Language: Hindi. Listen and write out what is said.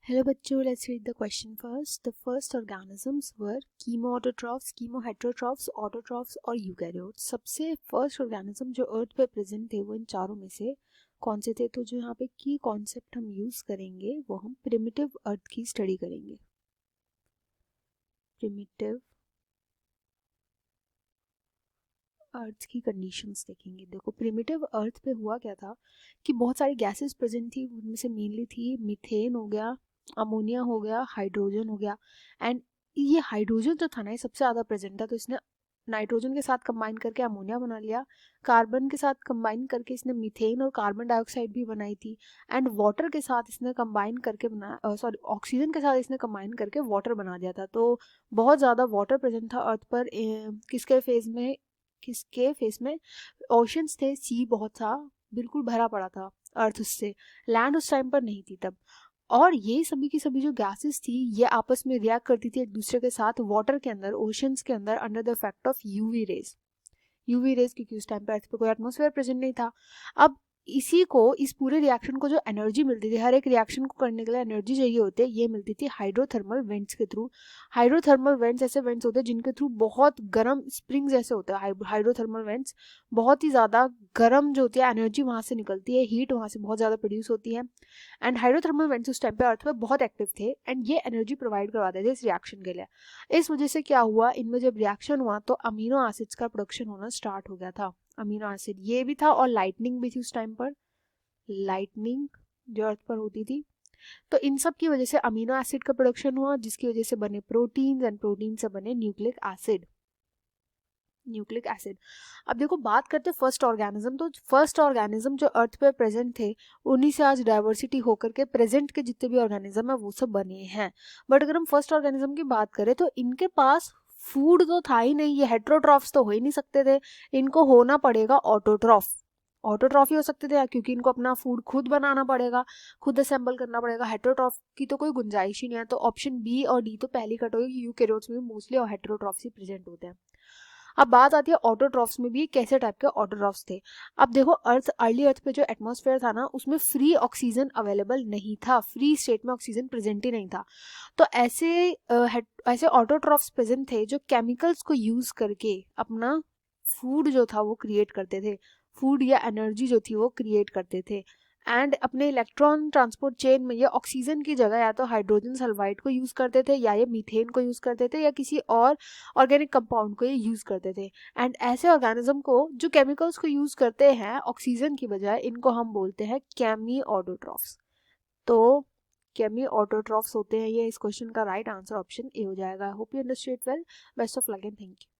Hello बच्चों, let's read the question first. The first organisms were chemoautotrophs, chemoheterotrophs, autotrophs और यूकैरियोट्स. सबसे फर्स्ट ऑर्गेनिज्म जो अर्थ पे प्रेजेंट थे वो इन चारों में से कौन से थे? तो जो यहाँ पे की कॉन्सेप्ट हम यूज करेंगे वो हम प्रिमिटिव अर्थ की स्टडी करेंगे. प्रिमिटिव अर्थ की कंडीशंस देखेंगे. देखो प्रिमिटिव अर्थ पे हुआ क्या था कि बहुत सारी गैसेस प्रेजेंट थी. उनमें से मेनली थी मीथेन हो गया, अमोनिया हो गया, हाइड्रोजन हो गया. एंड ये हाइड्रोजन जो था ना ये सबसे ज़्यादा प्रेजेंट था, तो इसने नाइट्रोजन के साथ कंबाइन करके अमोनिया बना लिया. कार्बन के साथ कंबाइन करके इसने मीथेन और कार्बन डाइऑक्साइड भी बनाई थी. एंड वाटर के साथ इसने कंबाइन करके बनाया, सॉरी ऑक्सीजन के साथ इसने कंबाइन करके वाटर बना दिया था. तो बहुत ज़्यादा वाटर प्रेजेंट था अर्थ पर. किसके फेस में ओशंस थे, सी बहुत था, बिल्कुल भरा पड़ा था अर्थ उससे. लैंड उस टाइम पर नहीं थी तब. और ये सभी की सभी जो गैसेस थी ये आपस में रिएक्ट करती थी एक दूसरे के साथ वाटर के अंदर, ओशंस के अंदर, under the effect of UV rays. UV rays क्योंकि उस टाइम पे अर्थ पे कोई एटमॉस्फेयर प्रेजेंट नहीं था. अब इसी को, इस पूरे रिएक्शन को जो एनर्जी मिलती थी, हर एक रिएक्शन को करने के लिए एनर्जी चाहिए होती है, ये मिलती थी हाइड्रोथर्मल वेंट्स के थ्रू. हाइड्रोथर्मल वेंट्स ऐसे वेंट्स होते हैं जिनके थ्रू बहुत गर्म स्प्रिंग्स जैसे होते हैं. हाइड्रोथर्मल वेंट्स बहुत ही ज़्यादा गर्म जो होती है, एनर्जी वहाँ से निकलती है, हीट वहाँ से बहुत ज़्यादा प्रोड्यूस होती है. एंड हाइड्रोथर्मल वेंट्स उस टाइम पे अर्थ पे बहुत एक्टिव थे एंड ये एनर्जी प्रोवाइड करवाते थे इस रिएक्शन के लिए. इस वजह से क्या हुआ, इनमें जब रिएक्शन हुआ तो अमीनो एसिड्स का प्रोडक्शन होना स्टार्ट हो गया था. अमीनो एसिड ये भी था और लाइटनिंग भी थी उस टाइम पर. लाइटनिंग जो अर्थ पर होती थी, तो इन सब की वजह से अमीनो एसिड का प्रोडक्शन हुआ जिसकी वजह से बने प्रोटीन्स एंड प्रोटीन से बने न्यूक्लिक एसिड. Nucleic acid. अब देखो बात करते हैं फर्स्ट ऑर्गेनिज्म. तो फर्स्ट ऑर्गेनिज्म जो अर्थ पे प्रेजेंट थे उन्हीं से आज डाइवर्सिटी होकर के प्रेजेंट के जितने भी ऑर्गेनिज्म है वो सब बने हैं. बट अगर हम फर्स्ट ऑर्गेनिज्म की बात करें तो इनके पास फूड तो था ही नहीं. ये हेट्रोट्रॉफ्स तो हो ही नहीं सकते थे. इनको होना पड़ेगा ऑटोट्रॉफ. ऑटोट्रॉफ ही हो सकते थे क्योंकि इनको अपना फूड खुद बनाना पड़ेगा, खुद असेंबल करना पड़ेगा. हेट्रोट्रॉफ की तो कोई गुंजाइश ही नहीं है. तो ऑप्शन बी और डी तो पहली कट होगी. यूकैरियोट्स में मोस्टली हेट्रोट्रॉफ्स ही प्रेजेंट होते हैं. अब बात आती है ऑटोट्रॉफ्स में भी कैसे टाइप के ऑटोट्रॉफ्स थे. अब देखो अर्ली अर्थ पे जो एटमॉस्फेयर था ना उसमें फ्री ऑक्सीजन अवेलेबल नहीं था. फ्री स्टेट में ऑक्सीजन प्रेजेंट ही नहीं था. तो ऐसे ऑटोट्रॉफ्स प्रेजेंट थे जो केमिकल्स को यूज करके अपना फूड जो था वो क्रिएट करते थे. फूड या एनर्जी जो थी वो क्रिएट करते थे. एंड अपने इलेक्ट्रॉन ट्रांसपोर्ट चेन में ये ऑक्सीजन की जगह या तो हाइड्रोजन सल्फाइड को यूज करते थे या ये मीथेन को यूज करते थे या किसी और ऑर्गेनिक कंपाउंड को ये यूज करते थे. एंड ऐसे ऑर्गेनिज्म को जो केमिकल्स को यूज करते हैं ऑक्सीजन की बजाय, इनको हम बोलते हैं केमी ऑटोट्रॉफ्स. तो केमी ऑटोट्रॉफ्स होते हैं ये. इस क्वेश्चन का राइट आंसर ऑप्शन ए हो जाएगा. Hope you understood well. Best of luck and thank you.